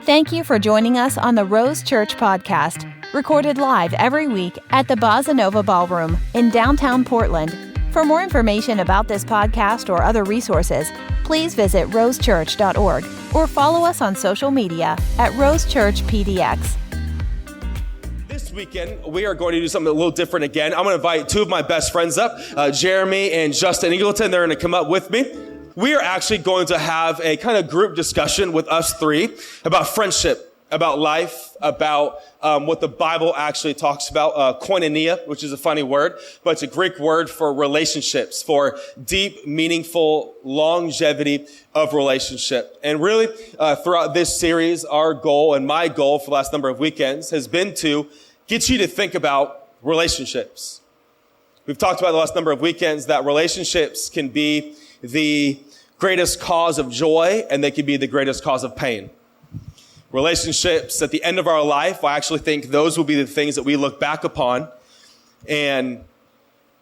Thank you for joining us on the Rose Church podcast, recorded live every week at the Bossa Nova Ballroom in downtown Portland. For more information about this podcast or other resources, please visit rosechurch.org or follow us on social media at RoseChurchPDX. This weekend, we are going to do something a little different again. I'm going to invite two of my best friends up, Jeremy and Justin Eagleton. They're going to come up with me. We are actually going to have a kind of group discussion with us three about friendship, about life, about what the Bible actually talks about, koinonia, which is a funny word, but it's a Greek word for relationships, for deep, meaningful longevity of relationship. And really, throughout this series, our goal and my goal for the last number of weekends has been to get you to think about relationships. We've talked about the last number of weekends that relationships can be the greatest cause of joy, and they can be the greatest cause of pain. Relationships at the end of our life, I actually think those will be the things that we look back upon and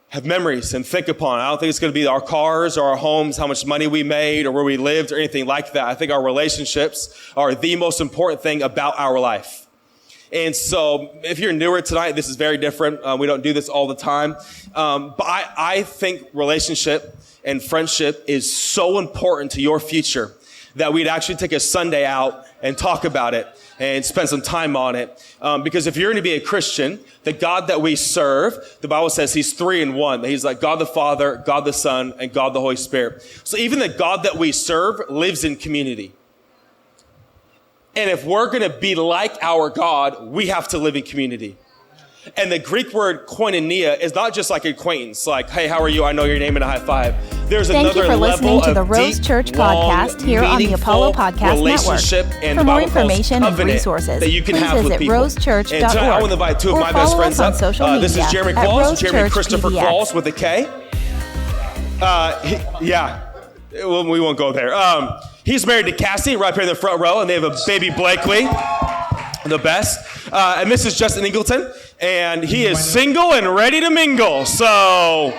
have memories and think upon. I don't think it's going to be our cars or our homes, how much money we made or where we lived or anything like that. I think our relationships are the most important thing about our life. And so if you're newer tonight, this is very different. We don't do this all the time. But I think relationship and friendship is so important to your future that we'd actually take a Sunday out and talk about it and spend some time on it. Because if you're going to be a Christian, the God that we serve, the Bible says he's three in one. He's like God the Father, God the Son, and God the Holy Spirit. So even the God that we serve lives in community. And if we're going to be like our God, we have to live in community. And the Greek word koinonia is not just like acquaintance, like, hey, how are you? I know your name and a high five. There's Thank you for listening to the Rose Church podcast here on the Apollo Podcast Network. For more information and resources, that you can please have with visit people. rosechurch.org. And tonight I want to invite two of my best friends up. This is Jeremy Qualls, Jeremy Christopher Qualls with a K. Well, we won't go there. He's married to Cassie, right here in the front row, and they have a baby Blakely, the best. And this is Justin Eagleton, and he is single and ready to mingle. So,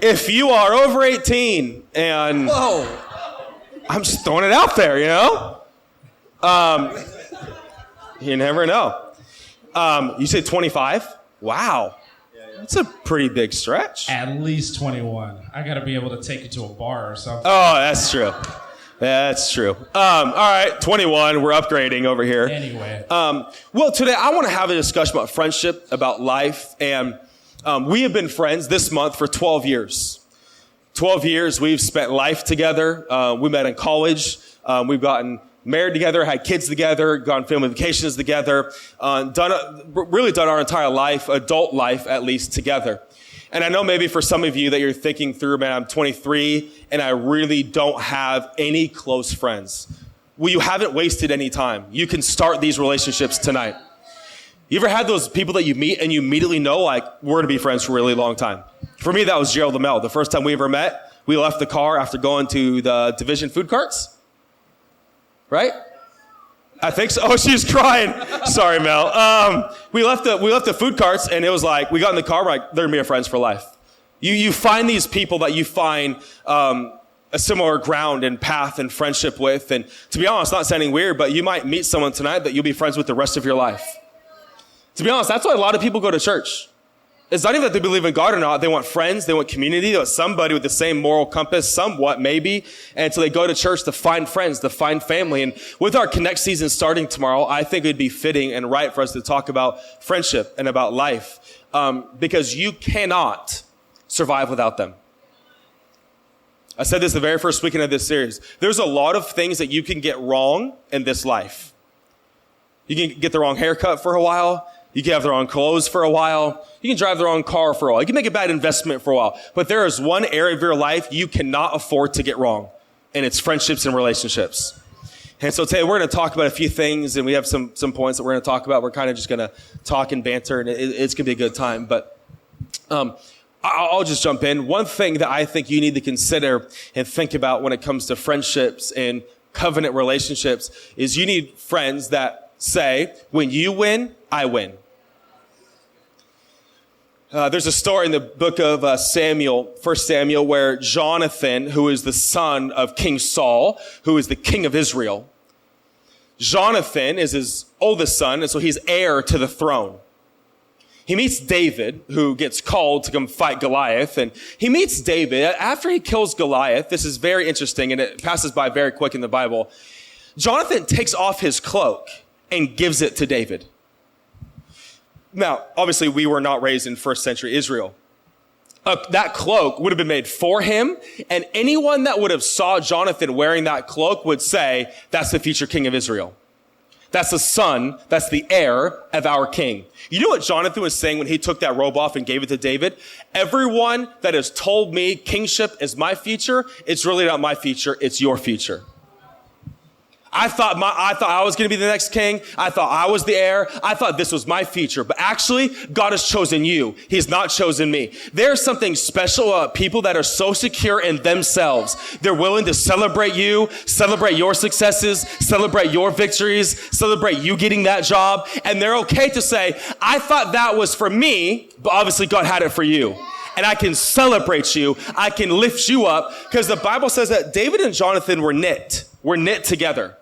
if you are over 18, and I'm just throwing it out there, you know? You never know. You said 25? Wow. That's a pretty big stretch. At least 21. I got to be able to take you to a bar or something. Oh, that's true. That's true. All right, 21. We're upgrading over here. Anyway. Well, today I want to have a discussion about friendship, about life. And we have been friends this month for 12 years. 12 years we've spent life together. We met in college. We've gotten married together, had kids together, gone family vacations together, done our entire life, adult life at least, together. And I know maybe for some of you that you're thinking through, man, I'm 23 and I really don't have any close friends. Well, you haven't wasted any time. You can start these relationships tonight. You ever had those people that you meet and you immediately know, like, we're going to be friends for a really long time? For me, that was Gerald Lamel. The first time we ever met, we left the car after going to the Division food carts. Right? I think so. Oh, she's crying. Sorry, Mel. We left the food carts, and it was like, we got in the car, we're like, they're going to be our friends for life. You find these people that you find a similar ground and path and friendship with. And to be honest, not sounding weird, but you might meet someone tonight that you'll be friends with the rest of your life. To be honest, that's why a lot of people go to church. It's not even that they believe in God or not. They want friends. They want community. They want somebody with the same moral compass, somewhat maybe. And so they go to church to find friends, to find family. And with our Connect season starting tomorrow, I think it would be fitting and right for us to talk about friendship and about life. Because you cannot survive without them. I said this the very first weekend of this series. There's a lot of things that you can get wrong in this life. You can get the wrong haircut for a while. You can have the wrong clothes for a while. You can drive the wrong car for a while. You can make a bad investment for a while. But there is one area of your life you cannot afford to get wrong, and it's friendships and relationships. And so today we're going to talk about a few things, and we have some points that we're going to talk about. We're kind of just going to talk and banter, and it's going to be a good time. But I'll just jump in. One thing that I think you need to consider and think about when it comes to friendships and covenant relationships is you need friends that say, when you win, I win. There's a story in the book of Samuel, 1 Samuel, where Jonathan, who is the son of King Saul, who is the king of Israel, Jonathan is his oldest son, and so he's heir to the throne. He meets David, who gets called to come fight Goliath, and he meets David. After he kills Goliath, this is very interesting, and it passes by very quick in the Bible. Jonathan takes off his cloak and gives it to David. Now, obviously, we were not raised in first century Israel. That cloak would have been made for him, and anyone that would have saw Jonathan wearing that cloak would say, that's the future king of Israel. That's the son, that's the heir of our king. You know what Jonathan was saying when he took that robe off and gave it to David? Everyone that has told me kingship is my future, it's really not my future, it's your future. I thought I was going to be the next king. I thought I was the heir. I thought this was my future. But actually, God has chosen you. He's not chosen me. There's something special about people that are so secure in themselves. They're willing to celebrate you, celebrate your successes, celebrate your victories, celebrate you getting that job. And they're okay to say, I thought that was for me, but obviously God had it for you. And I can celebrate you. I can lift you up, because the Bible says that David and Jonathan were knit together.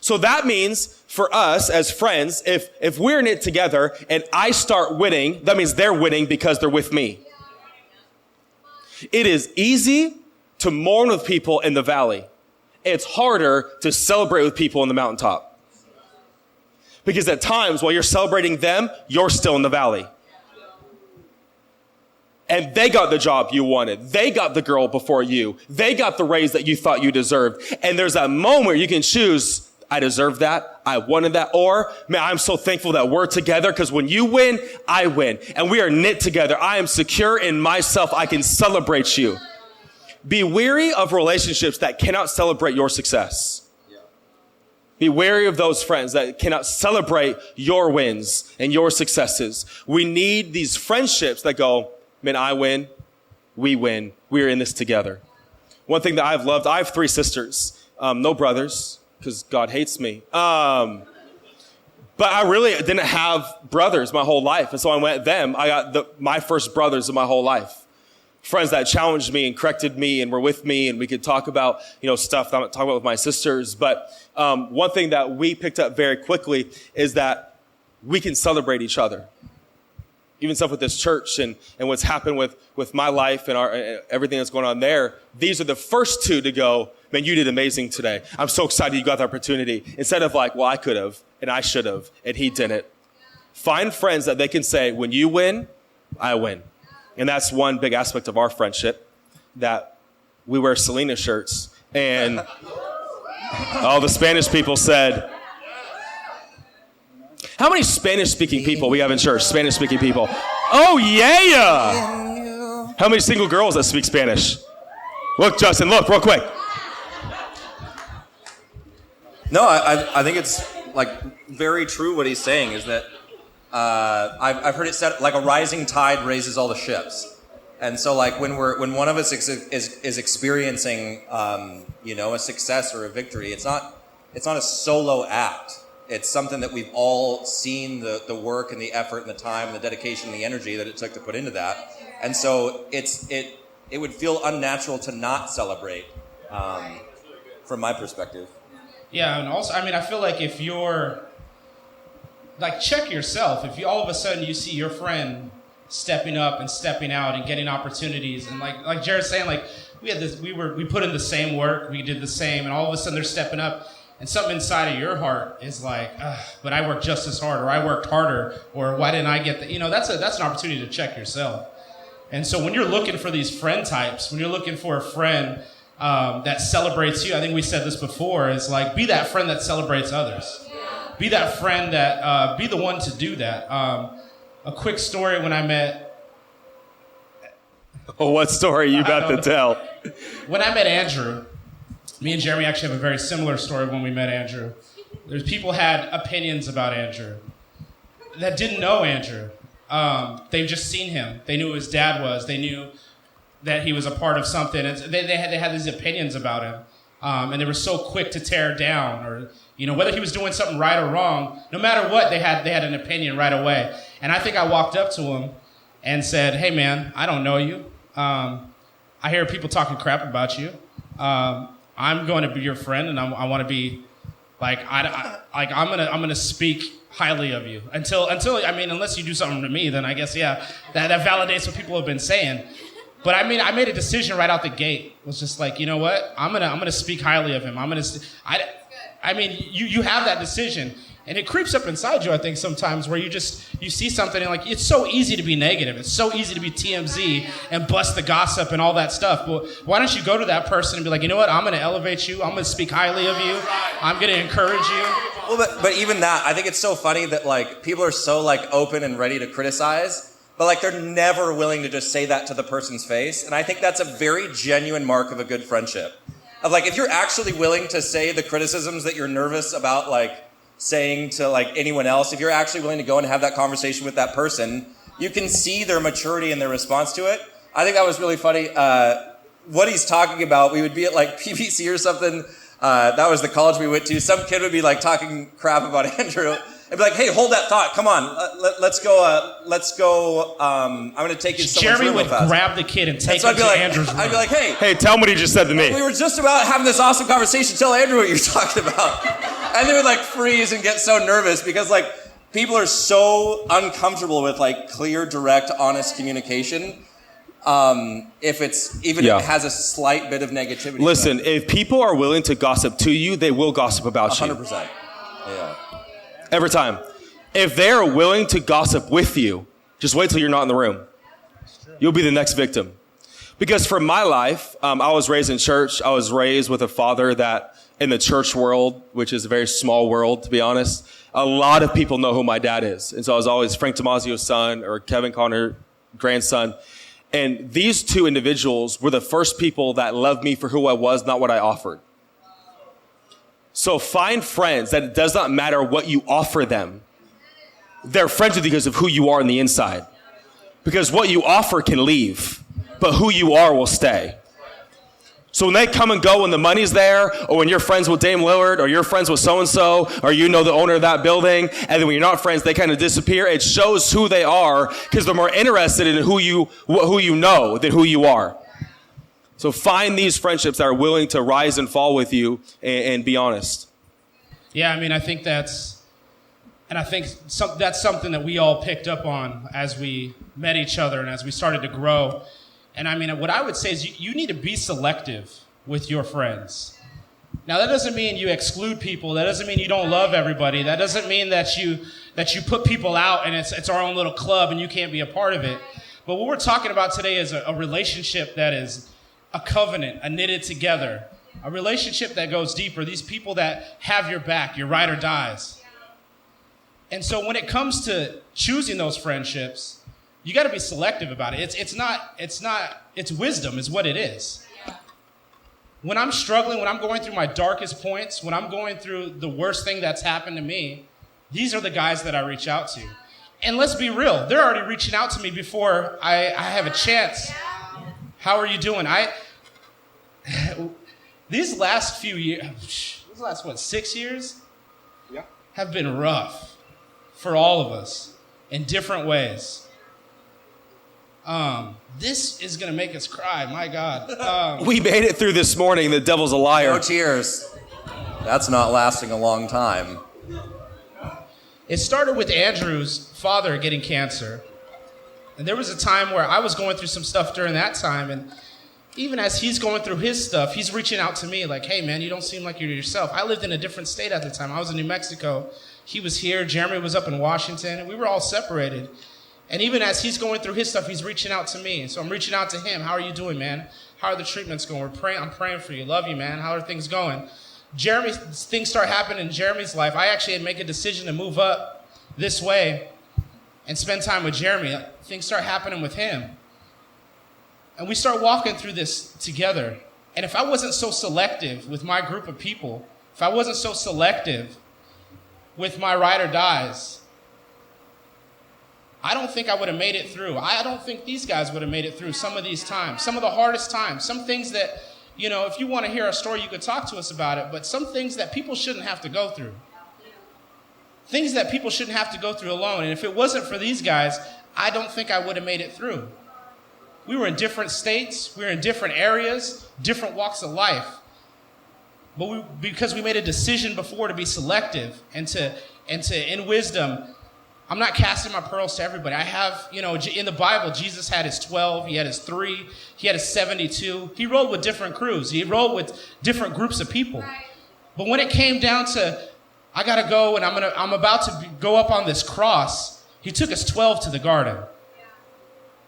So that means for us as friends, if we're knit together and I start winning, that means they're winning because they're with me. It is easy to mourn with people in the valley. It's harder to celebrate with people in the mountaintop. Because at times while you're celebrating them, you're still in the valley. And they got the job you wanted. They got the girl before you. They got the raise that you thought you deserved. And there's that moment where you can choose, I deserve that. I wanted that. Or, man, I'm so thankful that we're together, because when you win, I win. And we are knit together. I am secure in myself. I can celebrate you. Be wary of relationships that cannot celebrate your success. Be wary of those friends that cannot celebrate your wins and your successes. We need these friendships that go, man, I win, we win. We are in this together. One thing that I've loved, I have 3 sisters, no brothers, because God hates me. But I really didn't have brothers my whole life. And so I went them. I got my first brothers of my whole life. Friends that challenged me and corrected me and were with me, and we could talk about, stuff that I'm not talking about with my sisters. But one thing that we picked up very quickly is that we can celebrate each other. Even stuff with this church and what's happened with my life and everything that's going on there. These are the first 2 to go, man, you did amazing today. I'm so excited you got the opportunity. Instead of like, well, I could have and I should have and he didn't. Find friends that they can say, when you win, I win. And that's one big aspect of our friendship, that we wear Selena shirts. And all the Spanish people said, how many Spanish-speaking people we have in church? Spanish-speaking people. Oh, yeah! How many single girls that speak Spanish? Look, Justin, look, real quick. No, I think it's like very true what he's saying, is that I've heard it said, like a rising tide raises all the ships. And so like when one of us is experiencing a success or a victory, it's not a solo act. It's something that we've all seen the work and the effort and the time and the dedication and the energy that it took to put into that. And so it would feel unnatural to not celebrate, from my perspective. Yeah, and also, I feel like if you're, like, check yourself. If you all of a sudden you see your friend stepping up and stepping out and getting opportunities, and like Jared's saying, like, we put in the same work, we did the same, and all of a sudden they're stepping up. And something inside of your heart is like, but I worked just as hard, or I worked harder, or why didn't I get that? That's an opportunity to check yourself. And so when you're looking for these friend types, when you're looking for a friend that celebrates you, I think we said this before, is like, be that friend that celebrates others. Be that friend that, be the one to do that. A quick story when I met... Oh, what story are you about to tell? When I met Andrew... Me and Jeremy actually have a very similar story when we met Andrew. There's people had opinions about Andrew that didn't know Andrew. They've just seen him. They knew who his dad was. They knew that he was a part of something. And they had these opinions about him. And they were so quick to tear down, or whether he was doing something right or wrong. No matter what, they had an opinion right away. And I think I walked up to him and said, "Hey man, I don't know you. I hear people talking crap about you. I'm going to be your friend, and I want to be Like I'm gonna speak highly of you until I mean, unless you do something to me, then I guess that validates what people have been saying. But I mean, I made a decision right out the gate. It was just like, you know what? I'm gonna speak highly of him. I mean, you have that decision. And it creeps up inside you, I think, sometimes where you see something and like, it's so easy to be negative. It's so easy to be TMZ and bust the gossip and all that stuff. But why don't you go to that person and be like, you know what? I'm going to elevate you. I'm going to speak highly of you. I'm going to encourage you. Well, but even that, I think it's so funny that like people are so like open and ready to criticize, but like they're never willing to just say that to the person's face. And I think that's a very genuine mark of a good friendship. Of like, if you're actually willing to say the criticisms that you're nervous about, like, saying to like anyone else, if you're actually willing to go and have that conversation with that person, you can see their maturity and their response to it. I think that was really funny. What he's talking about, we would be at like PBC or something. That was the college we went to. Some kid would be like talking crap about Andrew. I'd be like, hey, hold that thought. Come on. Let's go. I'm going to take you to someone's Jeremy room real would fast. grab the kid and take him to Andrew's room. I'd be like, Hey, tell him what he just said to me. we were just about having this awesome conversation. Tell Andrew what you're talking about. And they would like freeze and get so nervous because like people are so uncomfortable with like clear, direct, honest communication. If it has a slight bit of negativity. Listen, if people are willing to gossip to you, they will gossip about you. 100%. Yeah. Every time. If they're willing to gossip with you, just wait till you're not in the room. You'll be the next victim. Because for my life, I was raised in church. I was raised with a father that in the church world, which is a very small world, to be honest, a lot of people know who my dad is. And so I was always Frank Tomazio's son or Kevin Conner grandson. And these two individuals were the first people that loved me for who I was, not what I offered. So find friends that it does not matter what you offer them. They're friends with you because of who you are on the inside. Because what you offer can leave, but who you are will stay. So when they come and go when the money's there, or when you're friends with Dame Lillard, or you're friends with so-and-so, or you know the owner of that building, and then when you're not friends, they kind of disappear. It shows who they are because they're more interested in who you know than who you are. So find these friendships that are willing to rise and fall with you and be honest. Yeah, I mean, I think that's something that we all picked up on as we met each other and as we started to grow. And I mean, what I would say is you need to be selective with your friends. Now, that doesn't mean you exclude people. That doesn't mean you don't love everybody. That doesn't mean that you put people out and it's our own little club and you can't be a part of it. But what we're talking about today is a relationship that is a covenant, a knitted together, a relationship that goes deeper. These people that have your back, your ride or dies. And so when it comes to choosing those friendships, you got to be selective about it. It's wisdom is what it is. When I'm struggling, when I'm going through my darkest points, when I'm going through the worst thing that's happened to me, these are the guys that I reach out to. And let's be real, they're already reaching out to me before I have a chance. How are you doing? These last few years, 6 years? Yeah. Have been rough for all of us in different ways. This is going to make us cry, my God. We made it through this morning. The devil's a liar. No tears. That's not lasting a long time. It started with Andrew's father getting cancer. And there was a time where I was going through some stuff during that time. And even as he's going through his stuff, he's reaching out to me like, hey, man, you don't seem like you're yourself. I lived in a different state at the time. I was in New Mexico. He was here. Jeremy was up in Washington. And we were all separated. And even as he's going through his stuff, he's reaching out to me. So I'm reaching out to him. How are you doing, man? How are the treatments going? I'm praying for you. Love you, man. How are things going? Things start happening in Jeremy's life. I actually had to make a decision to move up this way and spend time with Jeremy. Things start happening with him. And we start walking through this together. And if I wasn't so selective with my group of people, if I wasn't so selective with my ride or dies, I don't think I would have made it through. I don't think these guys would have made it through some of these times, some of the hardest times, some things that, you know, if you want to hear a story, you could talk to us about it, but some things that people shouldn't have to go through. Things that people shouldn't have to go through alone. And if it wasn't for these guys, I don't think I would have made it through. We were in different states. We were in different areas, different walks of life. But because we made a decision before to be selective and to in wisdom, I'm not casting my pearls to everybody. I have, in the Bible, Jesus had his 12, he had his 3, he had his 72. He rolled with different crews. He rolled with different groups of people. But when it came down to, I got to go and I'm about to go up on this cross, he took his 12 to the garden.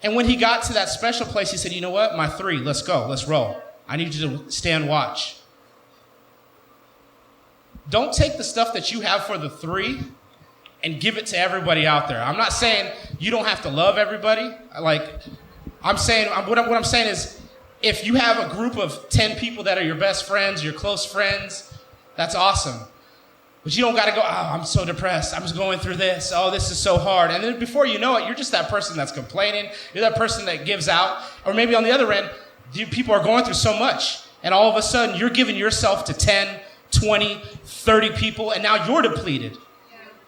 And when he got to that special place, he said, you know what? My 3, let's go, let's roll. I need you to stand watch. Don't take the stuff that you have for the 3 and give it to everybody out there. I'm not saying you don't have to love everybody. What I'm saying is, if you have a group of 10 people that are your best friends, your close friends, that's awesome. But you don't got to go, I'm so depressed. I'm just going through this. Oh, this is so hard. And then before you know it, you're just that person that's complaining. You're that person that gives out. Or maybe on the other end, people are going through so much. And all of a sudden, you're giving yourself to 10, 20, 30 people, and now you're depleted.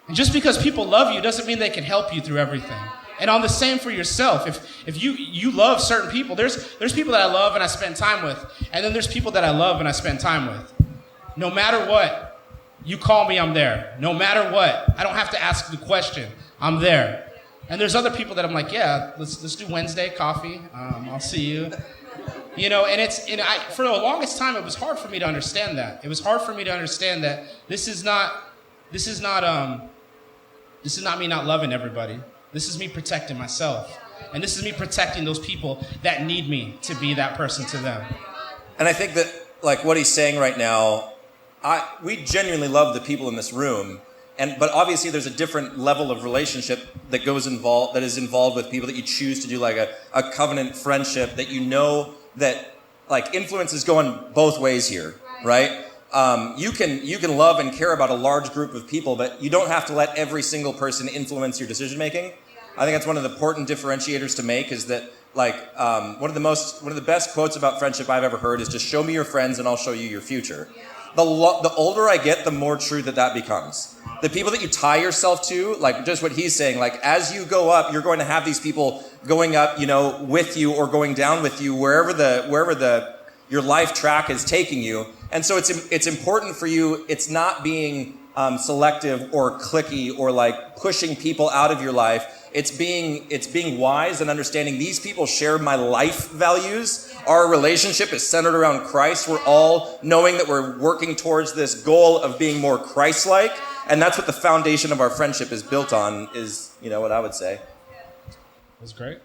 And just because people love you doesn't mean they can help you through everything. And on the same for yourself. If you love certain people, there's people that I love and I spend time with. And then there's people that I love and I spend time with. No matter what, you call me, I'm there. No matter what, I don't have to ask the question. I'm there. And there's other people that I'm like, yeah, let's do Wednesday coffee. I'll see you. For the longest time, it was hard for me to understand that. It was hard for me to understand that this is not me not loving everybody. This is me protecting myself. And this is me protecting those people that need me to be that person to them. And I think that, what he's saying right now, we genuinely love the people in this room, but obviously there's a different level of relationship that is involved with people that you choose to do a covenant friendship that that influence is going both ways here, right? You can love and care about a large group of people, but you don't have to let every single person influence your decision making. I think that's one of the important differentiators to make, is that one of the best quotes about friendship I've ever heard is, just show me your friends and I'll show you your future. The older I get, the more true that becomes. The people that you tie yourself to, just what he's saying, as you go up, you're going to have these people going up, with you or going down with you, wherever your life track is taking you. And so it's important for you. It's not being selective or cliquey or pushing people out of your life. It's being wise and understanding these people share my life values. Our relationship is centered around Christ. We're all knowing that we're working towards this goal of being more Christ-like. And that's what the foundation of our friendship is built on, is, what I would say. That's great.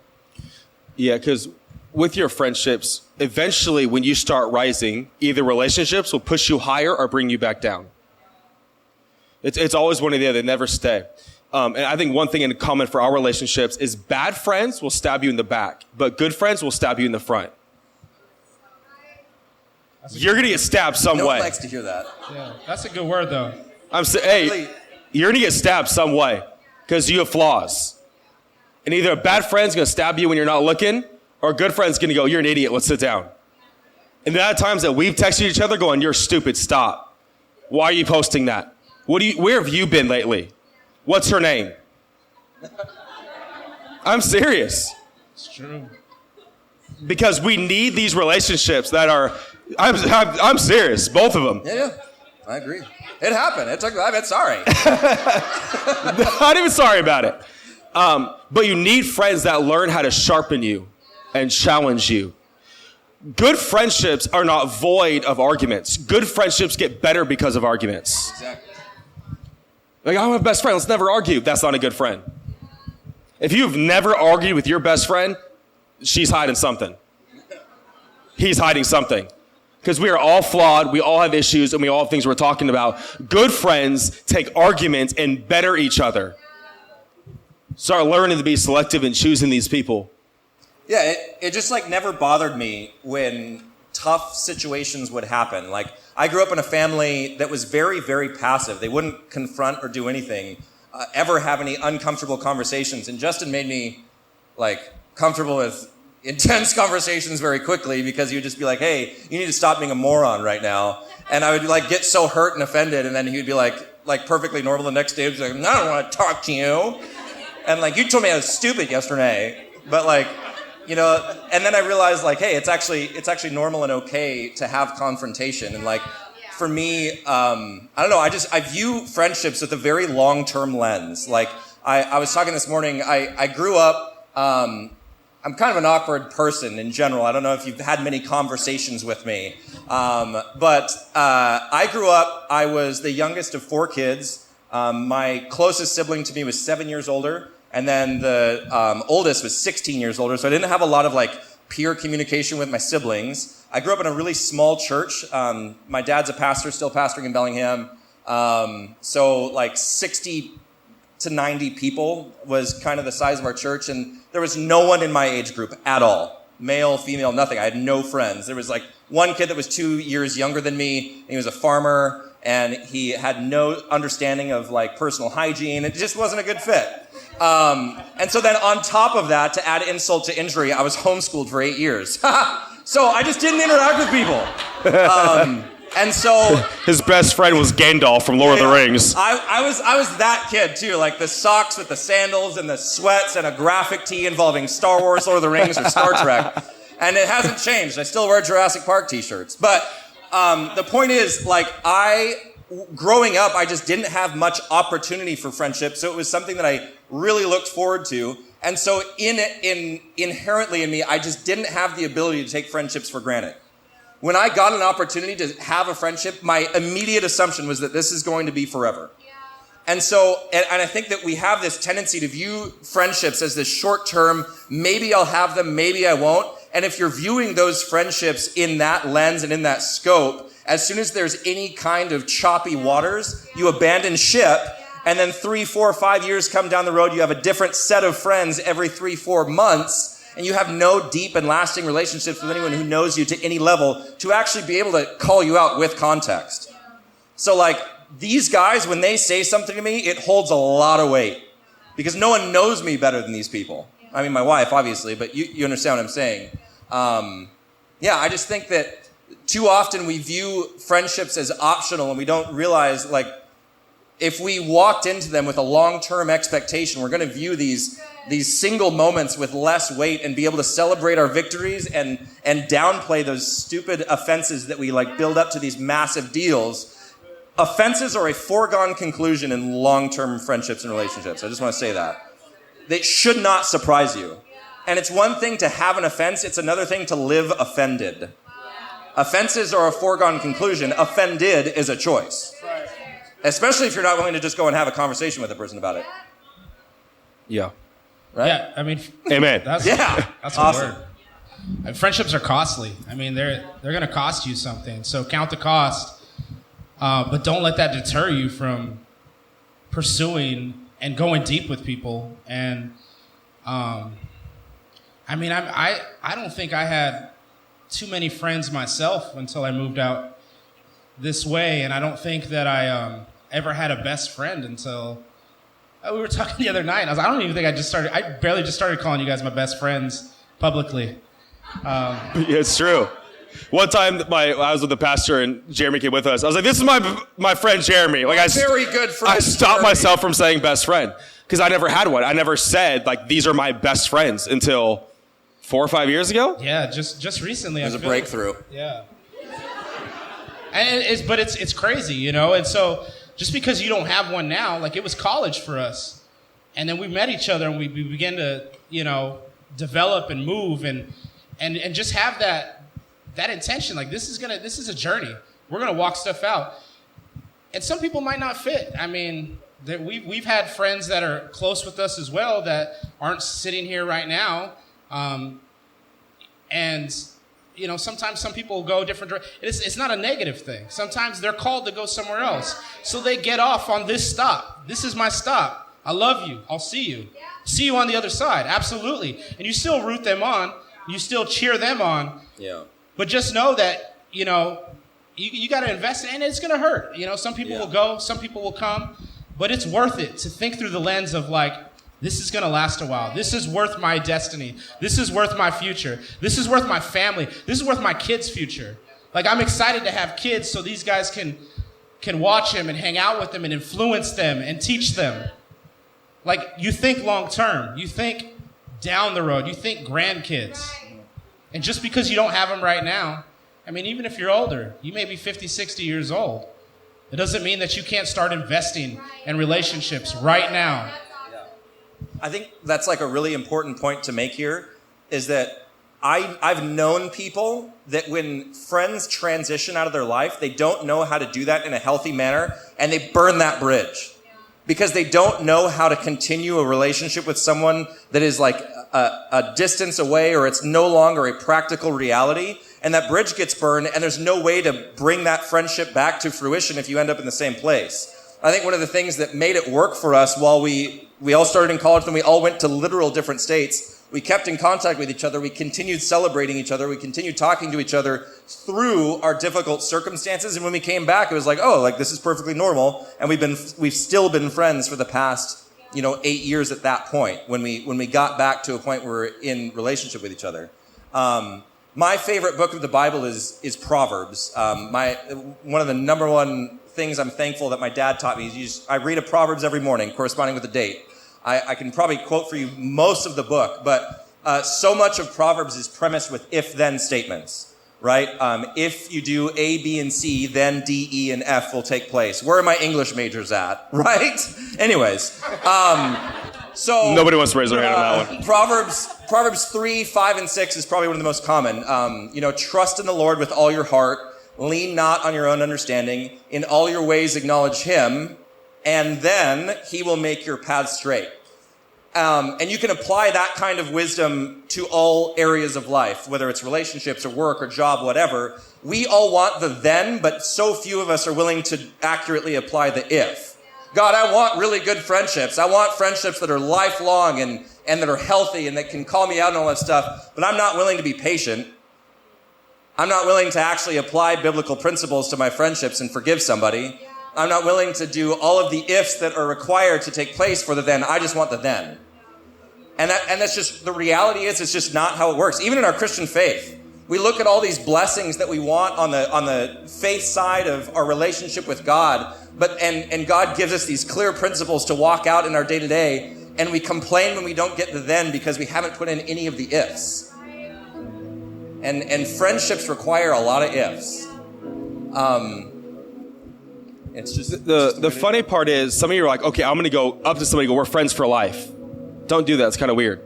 Yeah, because with your friendships, eventually when you start rising, either relationships will push you higher or bring you back down. It's always one or the other. They never stay. And I think one thing in common for our relationships is bad friends will stab you in the back, but good friends will stab you in the front. You're going to get stabbed some way. No one likes to hear that. Yeah, that's a good word, though. You're going to get stabbed some way because you have flaws. And either a bad friend's going to stab you when you're not looking, or a good friend's going to go, you're an idiot, let's sit down. And the amount of times that we've texted each other going, you're stupid, stop. Why are you posting that? Where have you been lately? What's her name? I'm serious. It's true. Because we need these relationships that are, I'm serious, both of them. Yeah, I agree. It happened. I'm sorry. Not even sorry about it. But you need friends that learn how to sharpen you and challenge you. Good friendships are not void of arguments. Good friendships get better because of arguments. Exactly. I'm a best friend, let's never argue. That's not a good friend. If you've never argued with your best friend, she's hiding something. He's hiding something. Because we are all flawed, we all have issues, and we all have things we're talking about. Good friends take arguments and better each other. Start learning to be selective and choosing these people. Yeah, it just never bothered me when tough situations would happen. I grew up in a family that was very, very passive. They wouldn't confront or do anything, ever have any uncomfortable conversations. And Justin made me comfortable with intense conversations very quickly, because he would just be like, hey, you need to stop being a moron right now. And I would like get so hurt and offended, and then he would be like perfectly normal the next day. He'd be like, I don't want to talk to you. And like, you told me I was stupid yesterday. But like, you know, and then I realized like, hey, it's actually normal and okay to have confrontation and like for me, I don't know. I view friendships with a very long-term lens. Like I was talking this morning. I grew up. I'm kind of an awkward person in general. I don't know if you've had many conversations with me, but I grew up. I was the youngest of 4 kids. My closest sibling to me was 7 years older, and then the oldest was 16 years older. So I didn't have a lot of like peer communication with my siblings. I grew up in a really small church. My dad's a pastor, still pastoring in Bellingham. So like 60 to 90 people was kind of the size of our church, and there was no one in my age group at all. Male, female, nothing. I had no friends. There was like one kid that was 2 years younger than me, and he was a farmer, and he had no understanding of like personal hygiene. It just wasn't a good fit. And so then on top of that, to add insult to injury, I was homeschooled for 8 years. So I just didn't interact with people. And so his best friend was Gandalf from Lord of the Rings. I was that kid too, like the socks with the sandals and the sweats and a graphic tee involving Star Wars, Lord of the Rings, or Star Trek. And it hasn't changed. I still wear Jurassic Park t-shirts. But the point is, like, growing up, I just didn't have much opportunity for friendship. So it was something that I really looked forward to. And so inherently in me, I just didn't have the ability to take friendships for granted. When I got an opportunity to have a friendship, my immediate assumption was that this is going to be forever. And so, and I think that we have this tendency to view friendships as this short term, maybe I'll have them, maybe I won't. And if you're viewing those friendships in that lens and in that scope, as soon as there's any kind of choppy waters, you abandon ship. And then 3, 4, 5 years come down the road, you have a different set of friends every 3, 4 months. And you have no deep and lasting relationships with anyone who knows you to any level to actually be able to call you out with context. So like these guys, when they say something to me, it holds a lot of weight because no one knows me better than these people. I mean, my wife, obviously, but you understand what I'm saying. I just think that too often we view friendships as optional and we don't realize, like, if we walked into them with a long-term expectation, we're going to view these single moments with less weight and be able to celebrate our victories and downplay those stupid offenses that we like build up to these massive deals. Offenses are a foregone conclusion in long-term friendships and relationships. I just want to say that. They should not surprise you. And it's one thing to have an offense, it's another thing to live offended. Offenses are a foregone conclusion. Offended is a choice. Especially if you're not willing to just go and have a conversation with a person about it. Yeah. Right? Yeah, I mean, amen. That's awesome. Word. And friendships are costly. I mean, they're going to cost you something. So count the cost, but don't let that deter you from pursuing and going deep with people. And I mean, I don't think I had too many friends myself until I moved out this way, and I don't think that I ever had a best friend until we were talking the other night. I don't even think I barely just started calling you guys my best friends publicly. Yeah, it's true. One time I was with the pastor and Jeremy came with us. I was like, this is my friend Jeremy. Like very good friend. I stopped myself from saying best friend because I never had one. I never said like these are my best friends until 4 or 5 years ago. Yeah, just recently. It was a breakthrough. Yeah. And it's crazy, you know? And so just because you don't have one now, like it was college for us. And then we met each other and we began to, you know, develop and move and just have that intention. Like this is a journey. We're going to walk stuff out. And some people might not fit. I mean, we've had friends that are close with us as well that aren't sitting here right now. And you know, sometimes some people go different directions. It's not a negative thing. Sometimes they're called to go somewhere else. So they get off on this stop. This is my stop. I love you. I'll see you. See you on the other side. Absolutely. And you still root them on. You still cheer them on. Yeah. But just know that, you know, you got to invest in it, and it's going to hurt. You know, some people will go, some people will come. But it's worth it to think through the lens of like, this is going to last a while. This is worth my destiny. This is worth my future. This is worth my family. This is worth my kids' future. Like, I'm excited to have kids so these guys can watch them and hang out with them and influence them and teach them. Like, you think long term. You think down the road. You think grandkids. And just because you don't have them right now, I mean, even if you're older, you may be 50, 60 years old. It doesn't mean that you can't start investing in relationships right now. I think that's like a really important point to make here, is that I've known people that when friends transition out of their life, they don't know how to do that in a healthy manner, and they burn that bridge because they don't know how to continue a relationship with someone that is like a distance away, or it's no longer a practical reality, and that bridge gets burned, and there's no way to bring that friendship back to fruition if you end up in the same place. I think one of the things that made it work for us while we all started in college and we all went to literal different states, we kept in contact with each other. We continued celebrating each other. We continued talking to each other through our difficult circumstances. And when we came back, it was like, oh, like this is perfectly normal. And we've still been friends for the past, 8 years at that point when we got back to a point where we're in relationship with each other. My favorite book of the Bible is Proverbs. One of the number one things I'm thankful that my dad taught me is I read a Proverbs every morning corresponding with the date. I can probably quote for you most of the book, but so much of Proverbs is premised with if-then statements, right? If you do A, B, and C, then D, E, and F will take place. Where are my English majors at, right? Anyways, so Nobody wants to raise their hand on that one. Proverbs 3, 5, and 6 is probably one of the most common. Trust in the Lord with all your heart. Lean not on your own understanding. In all your ways acknowledge him, and then he will make your path straight. And you can apply that kind of wisdom to all areas of life, whether it's relationships or work or job, whatever. We all want the then, but so few of us are willing to accurately apply the if. God, I want really good friendships. I want friendships that are lifelong and that are healthy and that can call me out and all that stuff, but I'm not willing to be patient. I'm not willing to actually apply biblical principles to my friendships and forgive somebody. I'm not willing to do all of the ifs that are required to take place for the then. I just want the then. And that's just, the reality is, it's just not how it works. Even in our Christian faith, we look at all these blessings that we want on the faith side of our relationship with God, and God gives us these clear principles to walk out in our day-to-day, and we complain when we don't get the then because we haven't put in any of the ifs. And friendships require a lot of ifs. It's just The funny part is, some of you are like, okay, I'm going to go up to somebody and go, we're friends for life. Don't do that. It's kind of weird.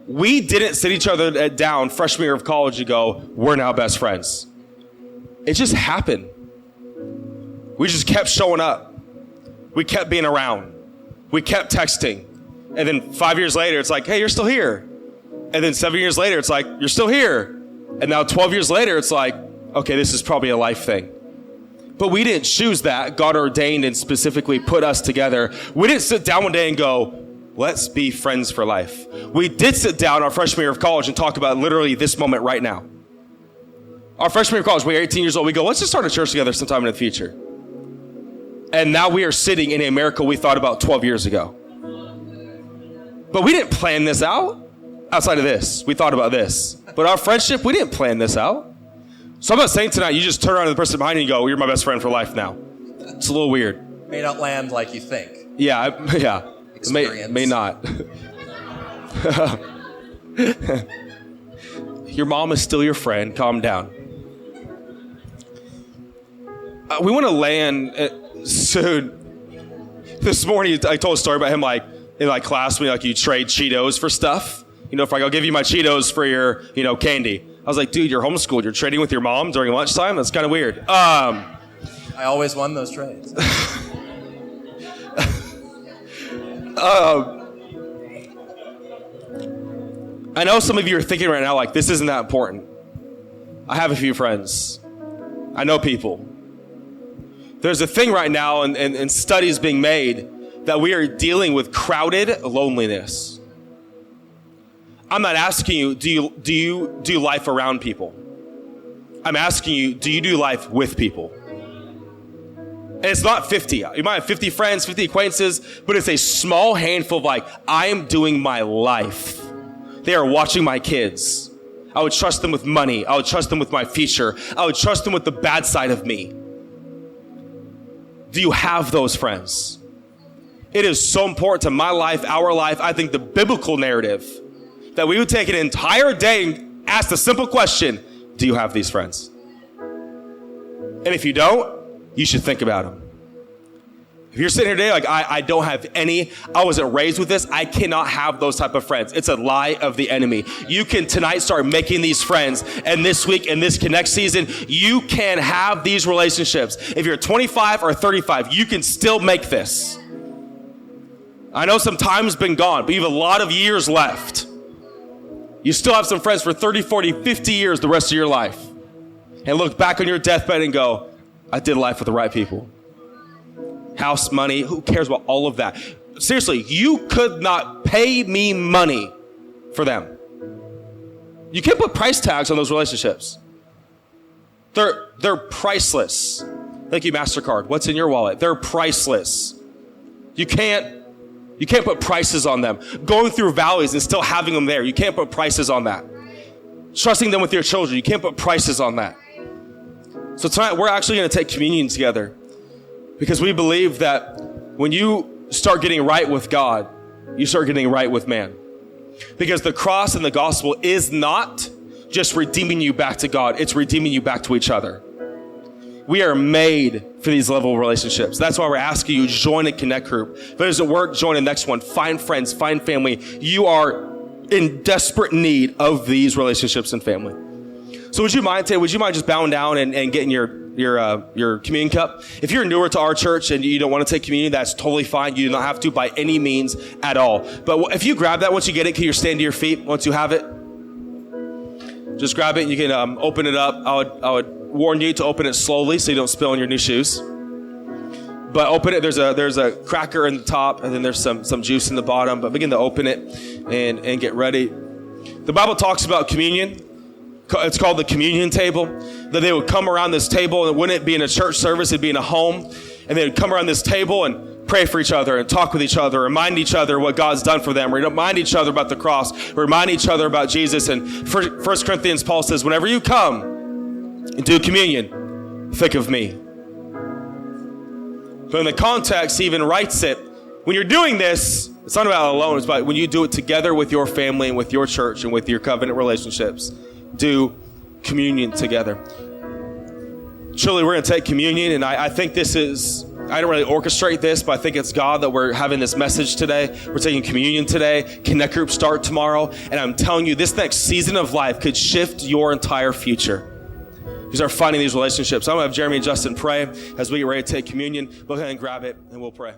We didn't sit each other down freshman year of college and go, we're now best friends. It just happened. We just kept showing up. We kept being around. We kept texting. And then 5 years later, it's like, hey, you're still here. And then 7 years later, it's like, you're still here. And now 12 years later, it's like, okay, this is probably a life thing. But we didn't choose that. God ordained and specifically put us together. We didn't sit down one day and go, let's be friends for life. We did sit down our freshman year of college and talk about literally this moment right now. Our freshman year of college, we were 18 years old. We go, let's just start a church together sometime in the future. And now we are sitting in a miracle we thought about 12 years ago. But we didn't plan this out. Outside of this, we thought about this. But our friendship, we didn't plan this out. So I'm not saying tonight you just turn around to the person behind you and go, you're my best friend for life now. It's a little weird. May not land like you think. Yeah. May not. Your mom is still your friend. Calm down. We want to land soon. This morning, I told a story about him, like, in like class, when you trade Cheetos for stuff. If I go give you my Cheetos for your, candy. I was like, dude, you're homeschooled. You're trading with your mom during lunchtime? That's kind of weird. I always won those trades. I know some of you are thinking right now, like, this isn't that important. I have a few friends. I know people. There's a thing right now, and studies being made, that we are dealing with crowded loneliness. I'm not asking you, do you do life around people? I'm asking you, do you do life with people? And it's not 50. You might have 50 friends, 50 acquaintances, but it's a small handful of I am doing my life. They are watching my kids. I would trust them with money. I would trust them with my future. I would trust them with the bad side of me. Do you have those friends? It is so important to my life, our life, I think the biblical narrative, that we would take an entire day and ask the simple question, Do you have these friends? And if you don't, you should think about them. If you're sitting here today like, I don't have any, I wasn't raised with this, I cannot have those type of friends. It's a lie of the enemy. You can tonight start making these friends, and this week, in this Connect season, you can have these relationships. If you're 25 or 35, you can still make this. I know some time's been gone, but you have a lot of years left. You still have some friends for 30, 40, 50 years the rest of your life. And look back on your deathbed and go, I did life with the right people. House, money, who cares about all of that? Seriously, you could not pay me money for them. You can't put price tags on those relationships. They're priceless. Thank you, MasterCard. What's in your wallet? They're priceless. You can't put prices on them. Going through valleys and still having them there, you can't put prices on that. Trusting them with your children, you can't put prices on that. So tonight, we're actually going to take communion together, because we believe that when you start getting right with God, you start getting right with man. Because the cross and the gospel is not just redeeming you back to God, it's redeeming you back to each other. We are made for these level of relationships. That's why we're asking you to join a Connect group. If it doesn't work, join the next one. Find friends, find family. You are in desperate need of these relationships and family. So would you mind just bowing down and getting your communion cup? If you're newer to our church and you don't want to take communion, that's totally fine. You do not have to by any means at all. But if you grab that, once you get it, can you stand to your feet once you have it? Just grab it and you can open it up. I would warn you to open it slowly so you don't spill on your new shoes. But open it. There's a cracker in the top, and then there's some juice in the bottom. But begin to open it and get ready. The Bible talks about communion. It's called the communion table. That they would come around this table, and it wouldn't be in a church service, it'd be in a home. And they would come around this table and pray for each other and talk with each other, remind each other what God's done for them, remind each other about the cross, remind each other about Jesus. And 1 Corinthians, Paul says, whenever you come and do communion, think of me. But in the context, he even writes it, when you're doing this, it's not about alone, it's about when you do it together with your family and with your church and with your covenant relationships. Do communion together. Truly, we're going to take communion, and I think this is, I don't really orchestrate this, but I think it's God that we're having this message today. We're taking communion today. Connect groups start tomorrow, and I'm telling you, this next season of life could shift your entire future. You start finding these relationships. I'm going to have Jeremy and Justin pray as we get ready to take communion. Go ahead and grab it, and we'll pray.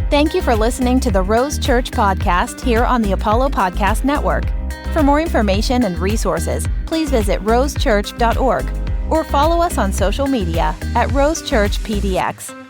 Thank you for listening to the Rose Church podcast here on the Apollo Podcast Network. For more information and resources, please visit rosechurch.org or follow us on social media at Rose Church PDX.